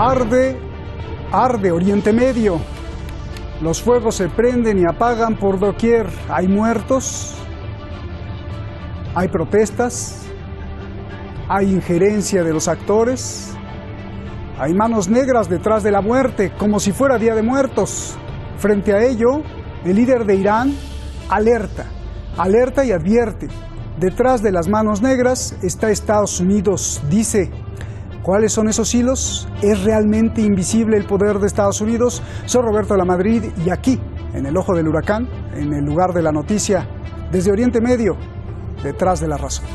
Arde, arde Oriente Medio. Los fuegos se prenden y apagan por doquier. Hay muertos, hay protestas, hay injerencia de los actores, hay manos negras detrás de la muerte, como si fuera Día de Muertos. Frente a ello, el líder de Irán alerta, alerta y advierte. Detrás de las manos negras está Estados Unidos, dice. ¿Cuáles son esos hilos? ¿Es realmente invisible el poder de Estados Unidos? Soy Roberto de la Madrid y aquí, en el ojo del huracán, en el lugar de la noticia, desde Oriente Medio, detrás de la razón.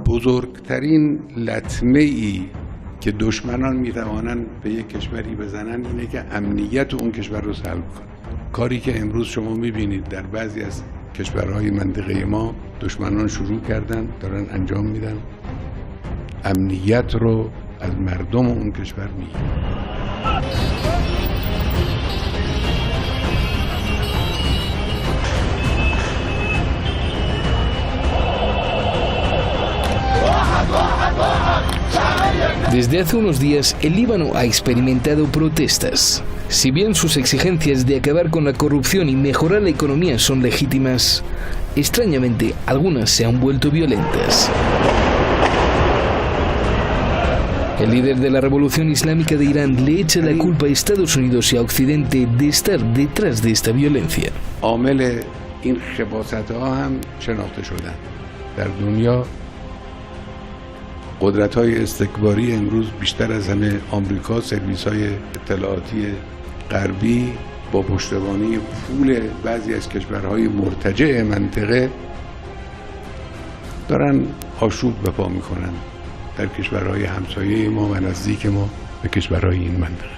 بزرگترین لطمه‌ای که دشمنان میتوانند به یک کشوری بزنن اینه که امنیت اون کشور رو سلب کنن. کاری که امروز شما میبینید در بعضی از کشورهای منطقه ما دشمنان شروع کردن، دارن انجام میدن، امنیت رو از مردم اون کشور میگیرن. Desde hace unos días, el Líbano ha experimentado protestas. Si bien sus exigencias de acabar con la corrupción y mejorar la economía son legítimas, extrañamente algunas se han vuelto violentas. El líder de la Revolución Islámica de Irán le echa la culpa a Estados Unidos y a Occidente de estar detrás de esta violencia. عامل این خباثت‌ها هم شناخته شدن. در دنیا قدرت‌های استکباری امروز بیشتر از همه آمریکا، سرویس‌های اطلاعاتی غربی با پشتیبانی پول بعضی از کشورهای مرتجع منطقه دارن آشوب به پا می‌کنن در کشورهای همسایه ما و نزدیک ما به کشورهای این منطقه.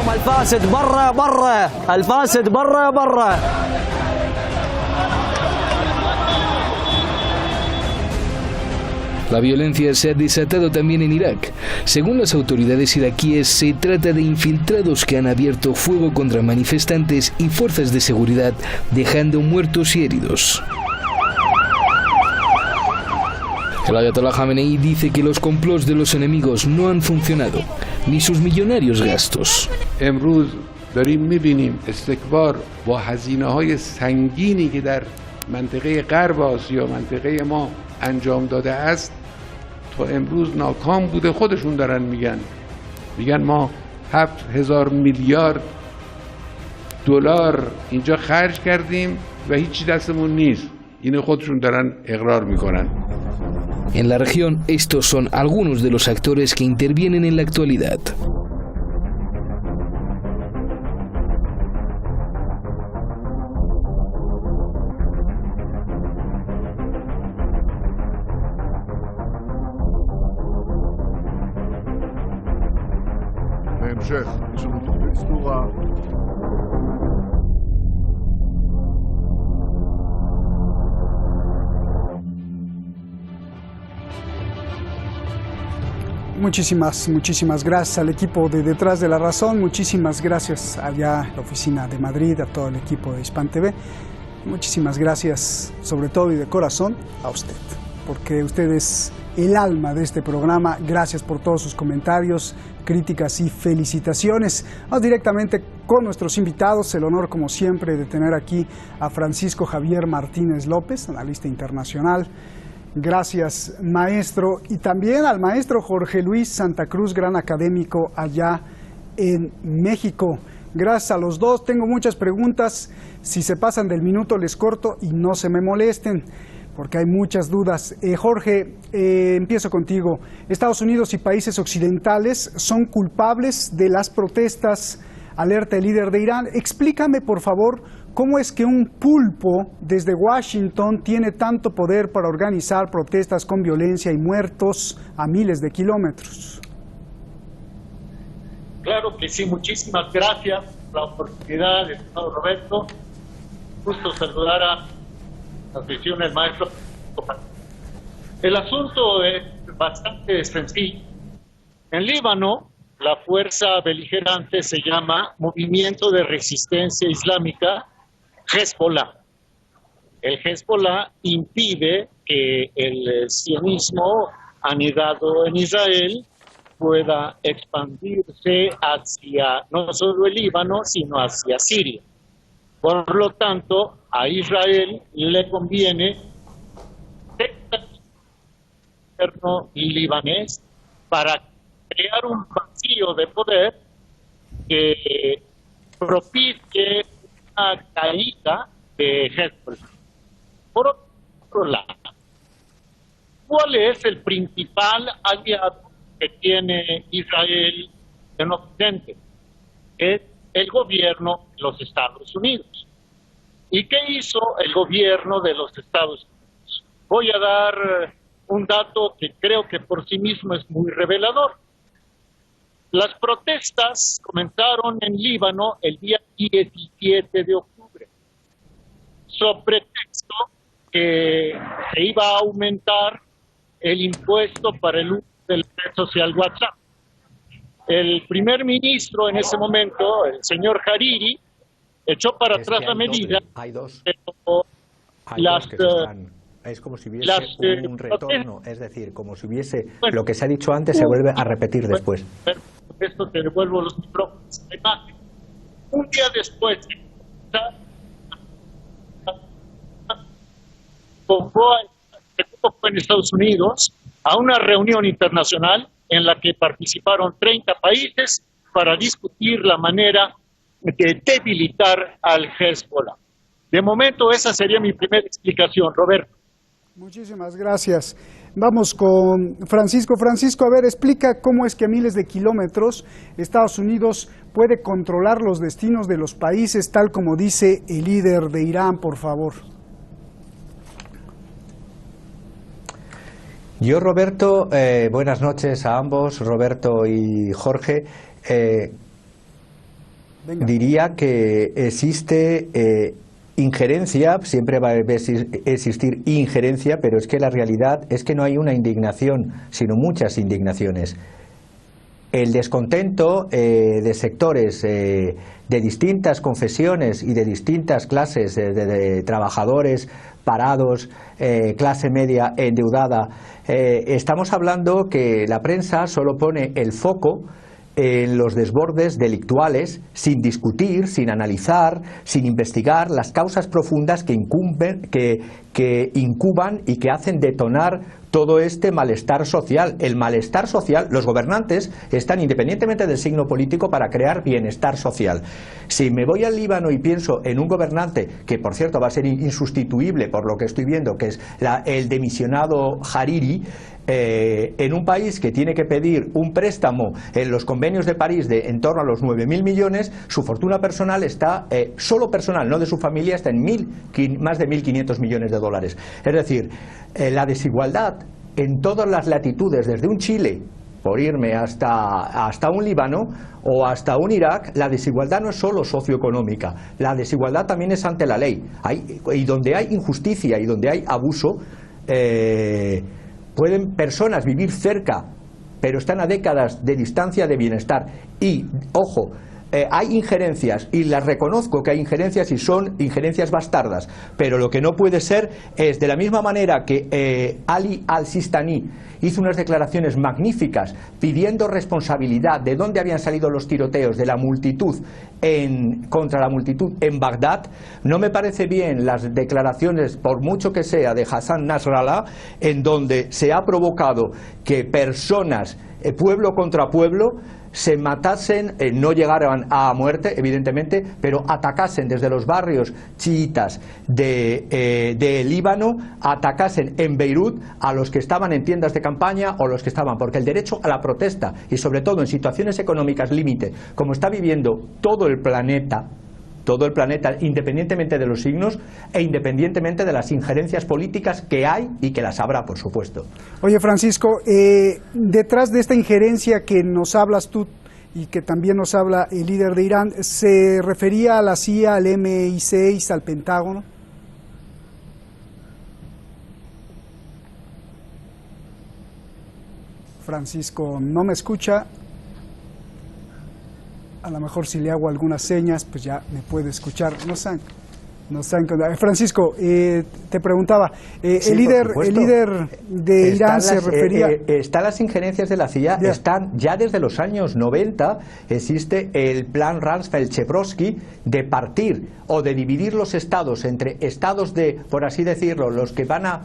الفاسد برا برا الفاسد برا برا. La violencia se ha desatado también en Irak. Según las autoridades iraquíes, se trata de infiltrados que han abierto fuego contra manifestantes y fuerzas de seguridad, dejando muertos y heridos. El Ayatollah Khamenei dice que los complots de los enemigos no han funcionado, ni sus millonarios gastos. امروز داریم می‌بینیم استکبار با هزینه‌های سنگینی که در منطقه غرب آسیا، منطقه ما انجام داده است، تا امروز ناکام بوده. خودشون دارن میگن ما 7000 میلیارد دلار اینجا خرج کردیم و هیچی دستمون نیست. اینو خودشون دارن اقرار میکنن. En la región, estos son algunos de los actores que intervienen en la actualidad. Muchísimas gracias al equipo de Detrás de la Razón, muchísimas gracias allá a la oficina de Madrid, a todo el equipo de Hispan TV, muchísimas gracias sobre todo y de corazón a usted, porque usted es el alma de este programa. Gracias por todos sus comentarios, críticas y felicitaciones. Vamos directamente con nuestros invitados, el honor como siempre de tener aquí a Francisco Javier Martínez López, analista internacional. Gracias, maestro, y también al maestro Jorge Luis Santa Cruz, gran académico allá en México. Gracias a los dos. Tengo muchas preguntas. Si se pasan del minuto les corto y no se me molesten, porque hay muchas dudas. Jorge, empiezo contigo. Estados Unidos y países occidentales son culpables de las protestas, alerta el líder de Irán. Explícame, por favor, ¿cómo es que un pulpo desde Washington tiene tanto poder para organizar protestas con violencia y muertos a miles de kilómetros? Claro que sí, muchísimas gracias por la oportunidad, estimado Roberto. Gusto saludar a la afición del maestro. El asunto es bastante sencillo. En Líbano, la fuerza beligerante se llama Movimiento de Resistencia Islámica Hezbollah. El Hezbollah impide que el sionismo anidado en Israel pueda expandirse hacia no solo el Líbano, sino hacia Siria. Por lo tanto, a Israel le conviene el gobierno libanés para crear un vacío de poder que propicie una caída de Hezbollah. Por otro lado, ¿cuál es el principal aliado que tiene Israel en Occidente? Es el gobierno de los Estados Unidos. ¿Y qué hizo el gobierno de los Estados Unidos? Voy a dar un dato que creo que por sí mismo es muy revelador. Las protestas comenzaron en Líbano el día 17 de octubre, sobre pretexto que se iba a aumentar el impuesto para el uso del red social WhatsApp. El primer ministro en ese momento, el señor Hariri, echó para atrás la medida. Hay dos. Pero es como si hubiese un retorno, es decir, como si hubiese lo que se ha dicho antes se vuelve a repetir después. Esto te devuelvo los micrófonos. Un día después, fue en Estados Unidos a una reunión internacional en la que participaron 30 países para discutir la manera de debilitar al Hezbollah. De momento esa sería mi primera explicación, Roberto. Muchísimas gracias. Vamos con Francisco. Francisco, a ver, explica cómo es que a miles de kilómetros Estados Unidos puede controlar los destinos de los países, tal como dice el líder de Irán, por favor. Yo, Roberto, buenas noches a ambos, Roberto y Jorge. Diría que existe injerencia, siempre va a existir injerencia, pero es que la realidad es que no hay una indignación, sino muchas indignaciones. El descontento de sectores de distintas confesiones y de distintas clases de trabajadores parados, clase media endeudada. Estamos hablando que la prensa solo pone el foco en los desbordes delictuales, sin discutir, sin analizar, sin investigar las causas profundas que incuban y que hacen detonar todo este malestar social. El malestar social, los gobernantes están, independientemente del signo político, para crear bienestar social. Si me voy al Líbano y pienso en un gobernante, que por cierto va a ser insustituible por lo que estoy viendo, que es el demisionado Hariri, en un país que tiene que pedir un préstamo en los convenios de París de en torno a los 9.000 millones, su fortuna personal está, solo personal, no de su familia, está en más de 1.500 millones de dólares. Es decir, la desigualdad en todas las latitudes, desde un Chile, por irme hasta un Líbano o hasta un Irak, la desigualdad no es solo socioeconómica, la desigualdad también es ante la ley. Y donde hay injusticia y donde hay abuso, pueden personas vivir cerca, pero están a décadas de distancia de bienestar. Y, ojo, hay injerencias, y las reconozco que hay injerencias y son injerencias bastardas, pero lo que no puede ser es, de la misma manera que Ali al-Sistani hizo unas declaraciones magníficas pidiendo responsabilidad de dónde habían salido los tiroteos de la multitud contra la multitud en Bagdad, no me parece bien las declaraciones, por mucho que sea, de Hassan Nasrallah, en donde se ha provocado que personas, pueblo contra pueblo, se matasen, no llegaran a muerte, evidentemente, pero atacasen desde los barrios chiitas de Líbano, atacasen en Beirut a los que estaban en tiendas de campaña o los que estaban, porque el derecho a la protesta, y sobre todo en situaciones económicas límite, como está viviendo todo el planeta, independientemente de los signos e independientemente de las injerencias políticas que hay y que las habrá, por supuesto. Oye, Francisco, detrás de esta injerencia que nos hablas tú, y que también nos habla el líder de Irán, ¿se refería a la CIA, al MI6, al Pentágono? Francisco no me escucha. A lo mejor si le hago algunas señas, pues ya me puede escuchar. No saben. Francisco, te preguntaba, Sí, el líder de Irán se refería... Están las injerencias de la CIA, están ya desde los años 90, existe el plan Rumsfeld-Chebrovsky de partir o de dividir los estados entre estados de, por así decirlo, los que van a...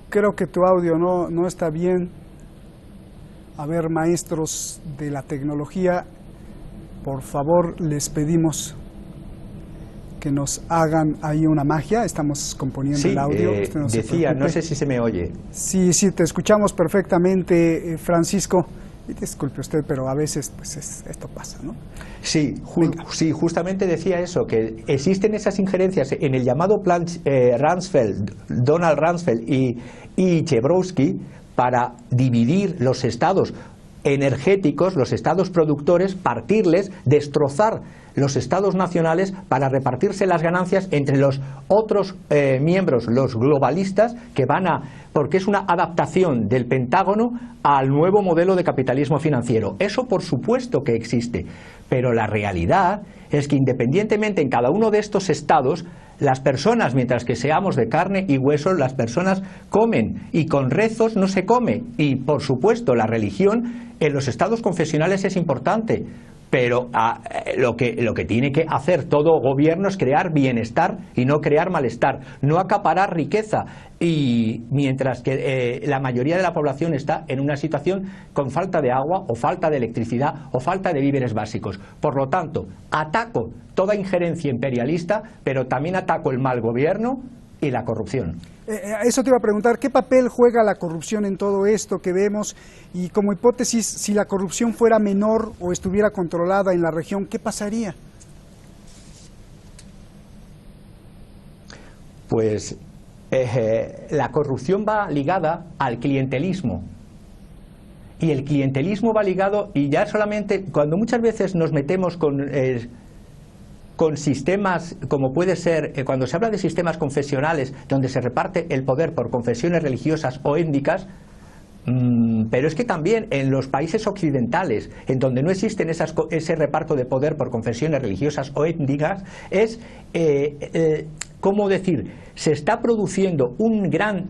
Creo que tu audio no está bien. A ver, maestros de la tecnología, por favor, les pedimos que nos hagan ahí una magia. Estamos componiendo el audio. Decía, no sé si se me oye. Sí, te escuchamos perfectamente, Francisco. Y disculpe usted, pero a veces pues esto pasa, ¿no? Sí, justamente decía eso, que existen esas injerencias en el llamado plan Donald Rumsfeld y Chebrovsky, para dividir los estados energéticos, los estados productores, partirles, destrozar los estados nacionales para repartirse las ganancias entre los otros miembros, los globalistas, que van a... porque es una adaptación del Pentágono al nuevo modelo de capitalismo financiero. Eso por supuesto que existe, pero la realidad es que independientemente en cada uno de estos estados, las personas, mientras que seamos de carne y hueso, las personas comen, y con rezos no se come. Y por supuesto la religión en los estados confesionales es importante, pero lo que tiene que hacer todo gobierno es crear bienestar y no crear malestar, no acaparar riqueza. Y mientras que la mayoría de la población está en una situación con falta de agua o falta de electricidad o falta de víveres básicos. Por lo tanto, ataco toda injerencia imperialista, pero también ataco el mal gobierno y la corrupción. Eso te iba a preguntar, ¿qué papel juega la corrupción en todo esto que vemos? Y como hipótesis, si la corrupción fuera menor o estuviera controlada en la región, ¿qué pasaría? Pues la corrupción va ligada al clientelismo. Y el clientelismo va ligado, y ya solamente cuando muchas veces nos metemos con sistemas, como puede ser, cuando se habla de sistemas confesionales, donde se reparte el poder por confesiones religiosas o étnicas, pero es que también en los países occidentales, en donde no existen ese reparto de poder por confesiones religiosas o étnicas, es, ¿cómo decir?, se está produciendo un gran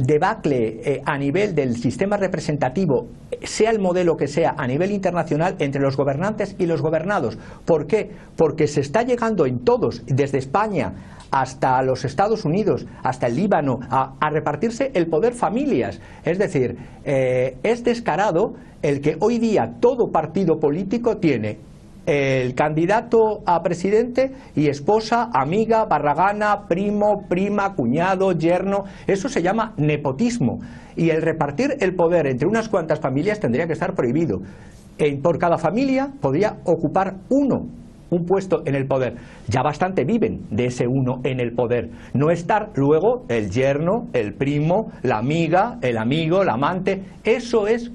debacle a nivel del sistema representativo, sea el modelo que sea, a nivel internacional, entre los gobernantes y los gobernados. ¿Por qué? Porque se está llegando en todos, desde España hasta los Estados Unidos, hasta el Líbano, a repartirse el poder familias. Es decir, es descarado el que hoy día todo partido político tiene el candidato a presidente y esposa, amiga, barragana, primo, prima, cuñado, yerno. Eso se llama nepotismo. Y el repartir el poder entre unas cuantas familias tendría que estar prohibido. Por cada familia podría ocupar un puesto en el poder. Ya bastante viven de ese uno en el poder. No estar luego el yerno, el primo, la amiga, el amigo, el amante. Eso es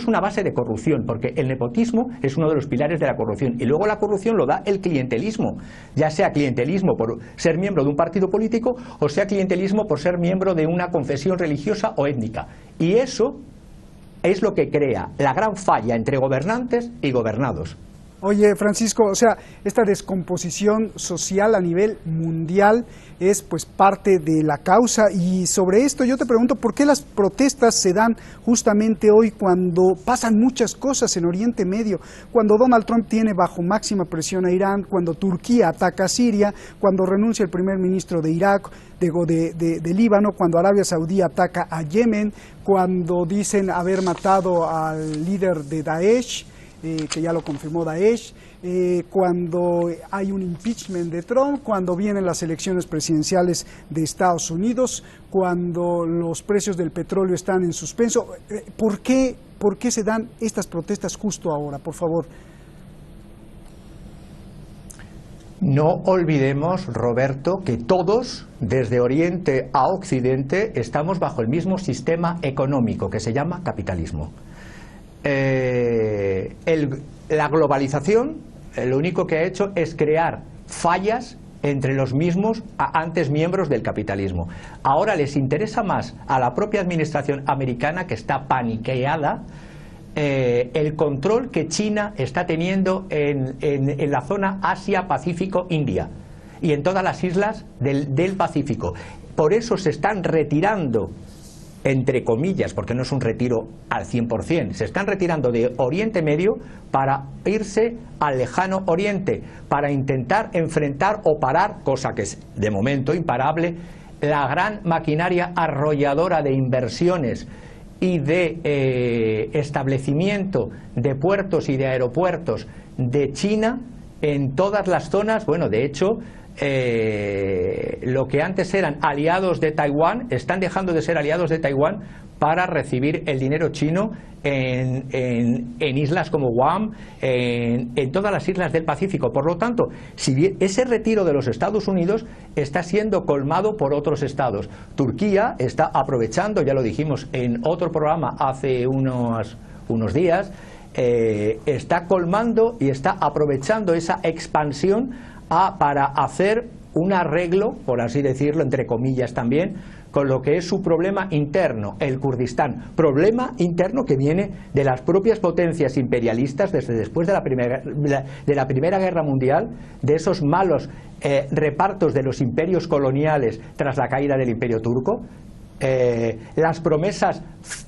una base de corrupción, porque el nepotismo es uno de los pilares de la corrupción. Y luego la corrupción lo da el clientelismo, ya sea clientelismo por ser miembro de un partido político o sea clientelismo por ser miembro de una confesión religiosa o étnica. Y eso es lo que crea la gran falla entre gobernantes y gobernados. Oye, Francisco, o sea, esta descomposición social a nivel mundial es pues parte de la causa, y sobre esto yo te pregunto, ¿por qué las protestas se dan justamente hoy cuando pasan muchas cosas en Oriente Medio? Cuando Donald Trump tiene bajo máxima presión a Irán, cuando Turquía ataca a Siria, cuando renuncia el primer ministro de Irak, de Líbano, cuando Arabia Saudí ataca a Yemen, cuando dicen haber matado al líder de Daesh, que ya lo confirmó Daesh, cuando hay un impeachment de Trump, cuando vienen las elecciones presidenciales de Estados Unidos, cuando los precios del petróleo están en suspenso. ¿Por qué se dan estas protestas justo ahora, por favor? No olvidemos, Roberto, que todos, desde Oriente a Occidente, estamos bajo el mismo sistema económico que se llama capitalismo. La globalización lo único que ha hecho es crear fallas entre los mismos antes miembros del capitalismo. Ahora les interesa más a la propia administración americana, que está paniqueada, el control que China está teniendo en la zona Asia-Pacífico-India y en todas las islas del Pacífico. Por eso se están retirando, entre comillas, porque no es un retiro al 100%, se están retirando de Oriente Medio para irse al lejano Oriente, para intentar enfrentar o parar, cosa que es de momento imparable, la gran maquinaria arrolladora de inversiones y de establecimiento de puertos y de aeropuertos de China en todas las zonas. Bueno, de hecho, lo que antes eran aliados de Taiwán están dejando de ser aliados de Taiwán para recibir el dinero chino en islas como Guam, en todas las islas del Pacífico. Por lo tanto, si bien ese retiro de los Estados Unidos está siendo colmado por otros estados, Turquía está aprovechando, ya lo dijimos en otro programa hace unos días, está colmando y está aprovechando esa expansión para hacer un arreglo, por así decirlo, entre comillas también, con lo que es su problema interno, el Kurdistán. Problema interno que viene de las propias potencias imperialistas desde después de la Primera Guerra Mundial, de esos malos repartos de los imperios coloniales tras la caída del Imperio Turco, las promesas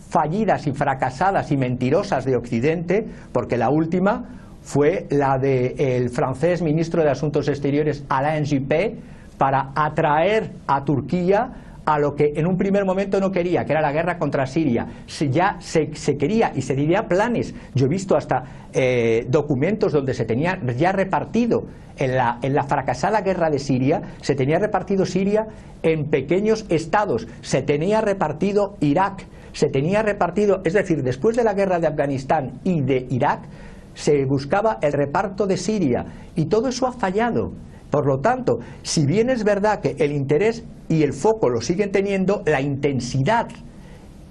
fallidas y fracasadas y mentirosas de Occidente, porque la última fue la del francés ministro de Asuntos Exteriores Alain Juppé para atraer a Turquía a lo que en un primer momento no quería, que era la guerra contra Siria. Ya se quería y se diría planes. Yo he visto hasta documentos donde se tenía ya repartido en la fracasada guerra de Siria, se tenía repartido Siria en pequeños estados, se tenía repartido Irak, se tenía repartido, es decir, después de la guerra de Afganistán y de Irak, se buscaba el reparto de Siria y todo eso ha fallado. Por lo tanto, si bien es verdad que el interés y el foco lo siguen teniendo, la intensidad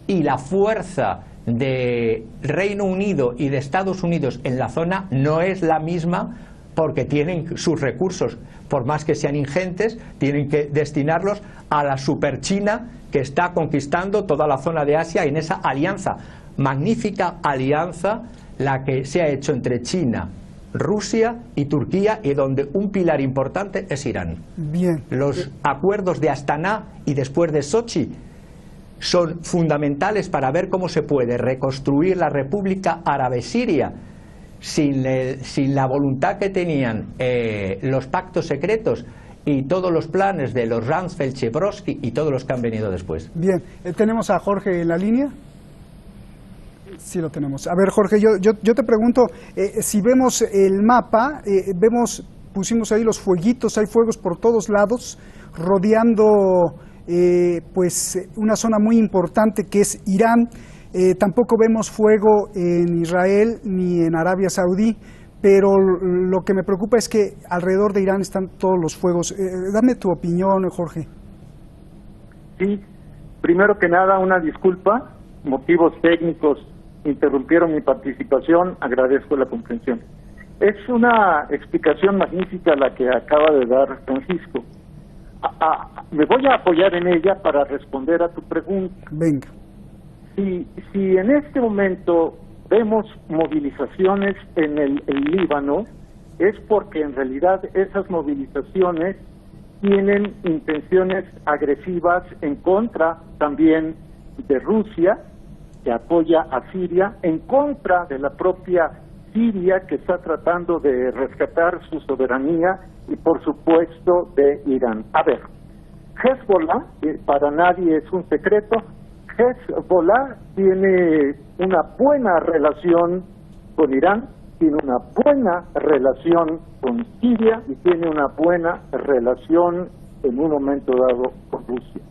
y la fuerza de Reino Unido y de Estados Unidos en la zona no es la misma, porque tienen sus recursos, por más que sean ingentes, tienen que destinarlos a la superchina que está conquistando toda la zona de Asia en esa alianza, magnífica alianza, la que se ha hecho entre China, Rusia y Turquía, y donde un pilar importante es Irán. Bien. Los acuerdos de Astana y después de Sochi son fundamentales para ver cómo se puede reconstruir la República Árabe Siria sin la voluntad que tenían los pactos secretos y todos los planes de los Rumsfeld, Chebrovsky y todos los que han venido después. Bien, ¿tenemos a Jorge en la línea? Sí, lo tenemos. A ver, Jorge, yo te pregunto, si vemos el mapa, pusimos ahí los fueguitos, hay fuegos por todos lados, rodeando pues una zona muy importante que es Irán. Tampoco vemos fuego en Israel ni en Arabia Saudí, pero lo que me preocupa es que alrededor de Irán están todos los fuegos. Dame tu opinión, Jorge. Sí, primero que nada una disculpa, motivos técnicos interrumpieron mi participación, agradezco la comprensión. Es una explicación magnífica la que acaba de dar Francisco. Me voy a apoyar en ella para responder a tu pregunta. Venga. Si en este momento vemos movilizaciones en el Líbano, es porque en realidad esas movilizaciones tienen intenciones agresivas en contra también de Rusia, que apoya a Siria, en contra de la propia Siria, que está tratando de rescatar su soberanía, y por supuesto de Irán. A ver, Hezbollah, para nadie es un secreto, Hezbollah tiene una buena relación con Irán, tiene una buena relación con Siria y tiene una buena relación en un momento dado con Rusia.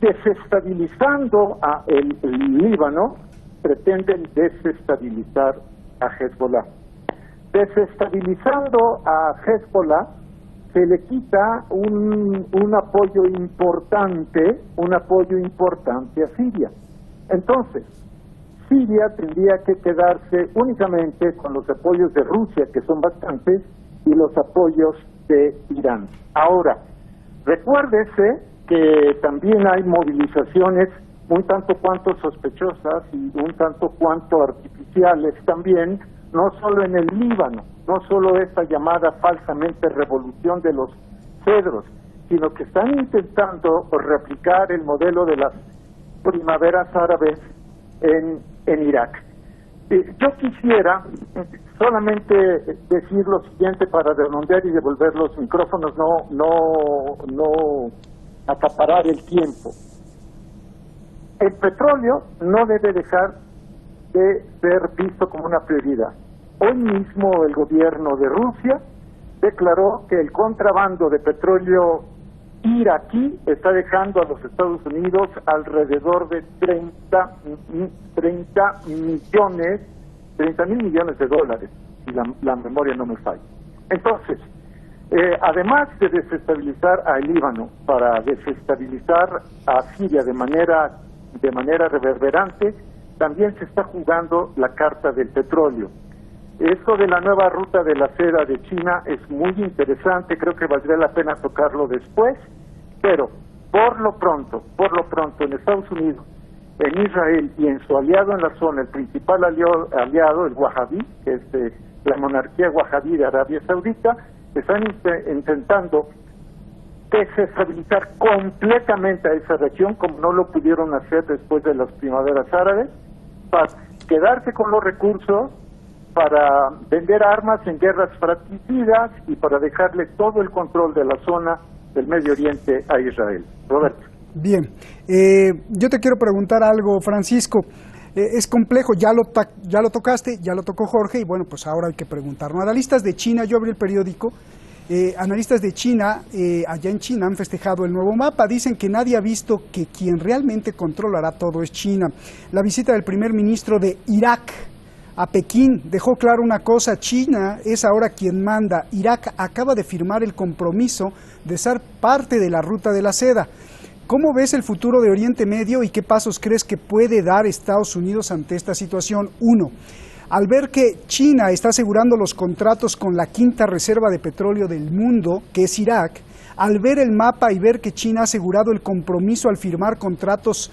Desestabilizando a el Líbano, pretenden desestabilizar a Hezbollah. desestabilizando a Hezbollah, se le quita un apoyo importante a Siria. Entonces, Siria tendría que quedarse únicamente con los apoyos de Rusia, que son bastantes, y los apoyos de Irán. Ahora, recuérdese que también hay movilizaciones un tanto cuanto sospechosas y un tanto cuanto artificiales también, no solo en el Líbano, no solo esta llamada falsamente revolución de los cedros, sino que están intentando replicar el modelo de las primaveras árabes en Irak. Yo quisiera solamente decir lo siguiente para redondear y devolver los micrófonos, no acaparar el tiempo. El petróleo no debe dejar de ser visto como una prioridad. Hoy mismo el gobierno de Rusia declaró que el contrabando de petróleo iraquí está dejando a los Estados Unidos alrededor de 30 mil millones de dólares, si la memoria no me falla. Entonces, además de desestabilizar al Líbano para desestabilizar a Siria de manera reverberante, también se está jugando la carta del petróleo. Esto de la nueva ruta de la seda de China es muy interesante, creo que valdría la pena tocarlo después, pero por lo pronto en Estados Unidos, en Israel y en su aliado en la zona, el principal aliado, el Wahhabí, que es la monarquía Wahhabí de Arabia Saudita, están intentando desestabilizar completamente a esa región, como no lo pudieron hacer después de las primaveras árabes, para quedarse con los recursos, para vender armas en guerras fratricidas y para dejarle todo el control de la zona del Medio Oriente a Israel. Roberto. Bien, yo te quiero preguntar algo, Francisco. Es complejo, ya lo tocaste, ya lo tocó Jorge, y bueno, pues ahora hay que preguntarnos. Analistas de China, yo abrí el periódico, analistas de China, allá en China han festejado el nuevo mapa, dicen que nadie ha visto que quien realmente controlará todo es China. La visita del primer ministro de Irak a Pekín dejó claro una cosa: China es ahora quien manda. Irak acaba de firmar el compromiso de ser parte de la ruta de la seda. ¿Cómo ves el futuro de Oriente Medio y qué pasos crees que puede dar Estados Unidos ante esta situación? Uno, al ver que China está asegurando los contratos con la quinta reserva de petróleo del mundo, que es Irak, al ver el mapa y ver que China ha asegurado el compromiso al firmar contratos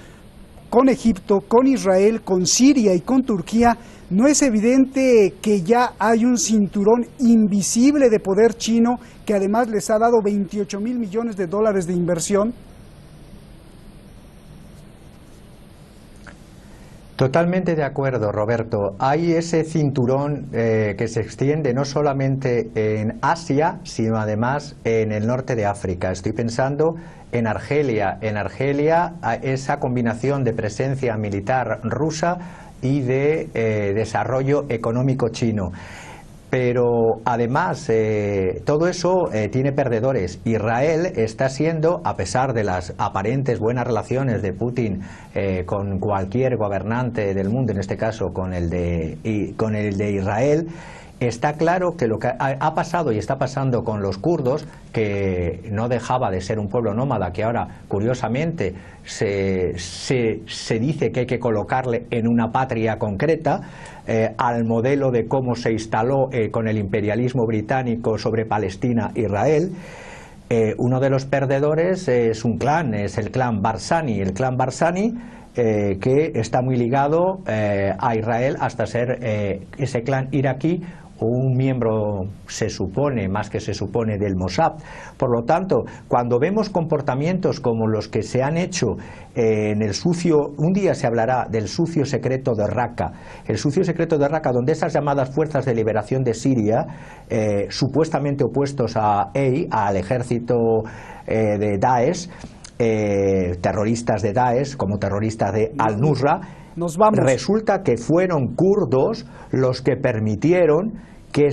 con Egipto, con Israel, con Siria y con Turquía, ¿no es evidente que ya hay un cinturón invisible de poder chino que además les ha dado 28 mil millones de dólares de inversión? Totalmente de acuerdo, Roberto. Hay ese cinturón que se extiende no solamente en Asia, sino además en el norte de África. Estoy pensando en Argelia. En Argelia, esa combinación de presencia militar rusa y de desarrollo económico chino. Pero además todo eso tiene perdedores. Israel está siendo, a pesar de las aparentes buenas relaciones de Putin con cualquier gobernante del mundo, en este caso con el de Israel, está claro que lo que ha pasado y está pasando con los kurdos, que no dejaba de ser un pueblo nómada, que ahora curiosamente se dice que hay que colocarle en una patria concreta, al modelo de cómo se instaló con el imperialismo británico sobre Palestina e Israel. Uno de los perdedores es un clan, es el clan Barzani. El clan Barzani, que está muy ligado a Israel hasta ser ese clan iraquí, un miembro, se supone, más que se supone, del Mossad. Por lo tanto, cuando vemos comportamientos como los que se han hecho en el sucio, un día se hablará del sucio secreto de Raqqa, el sucio secreto de Raqqa, donde esas llamadas fuerzas de liberación de Siria, supuestamente opuestos al ejército de Daesh, terroristas de Daesh, como terroristas de Al-Nusra, resulta que fueron kurdos los que permitieron que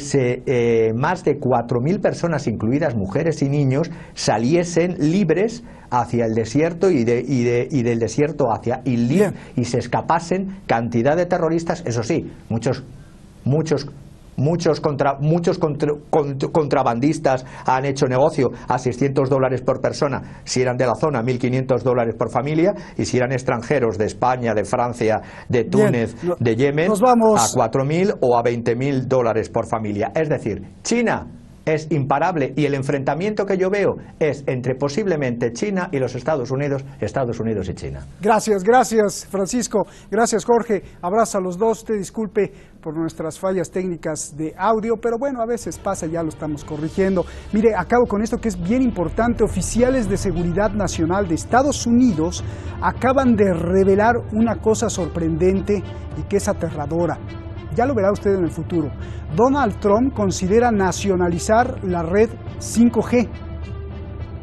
más de 4.000 personas, incluidas mujeres y niños, saliesen libres hacia el desierto y del desierto hacia Idlib, y se escapasen cantidad de terroristas, eso sí, muchos muchos contrabandistas han hecho negocio a $600 por persona, si eran de la zona, $1.500 por familia, y si eran extranjeros de España, de Francia, de Túnez, de Yemen, a $4.000 o a $20.000 por familia. Es decir, China es imparable, y el enfrentamiento que yo veo es entre posiblemente China y los Estados Unidos y China. Gracias Francisco, gracias Jorge, abrazo a los dos, te disculpe por nuestras fallas técnicas de audio, pero bueno, a veces pasa, ya lo estamos corrigiendo. Mire, acabo con esto que es bien importante. Oficiales de seguridad nacional de Estados Unidos acaban de revelar una cosa sorprendente y que es aterradora. Ya lo verá usted en el futuro. Donald Trump considera nacionalizar la red 5G.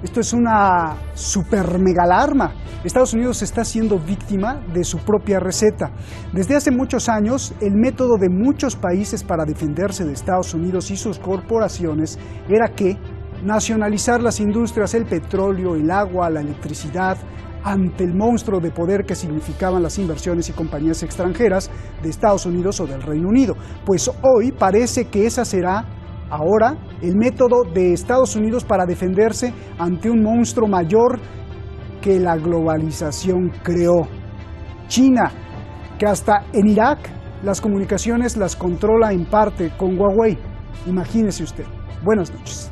Esto es una super mega alarma. Estados Unidos está siendo víctima de su propia receta. Desde hace muchos años, el método de muchos países para defenderse de Estados Unidos y sus corporaciones era que nacionalizar las industrias, el petróleo, el agua, la electricidad, ante el monstruo de poder que significaban las inversiones y compañías extranjeras de Estados Unidos o del Reino Unido. Pues hoy parece que esa será ahora el método de Estados Unidos para defenderse ante un monstruo mayor que la globalización creó. China, que hasta en Irak las comunicaciones las controla en parte con Huawei. Imagínese usted. Buenas noches.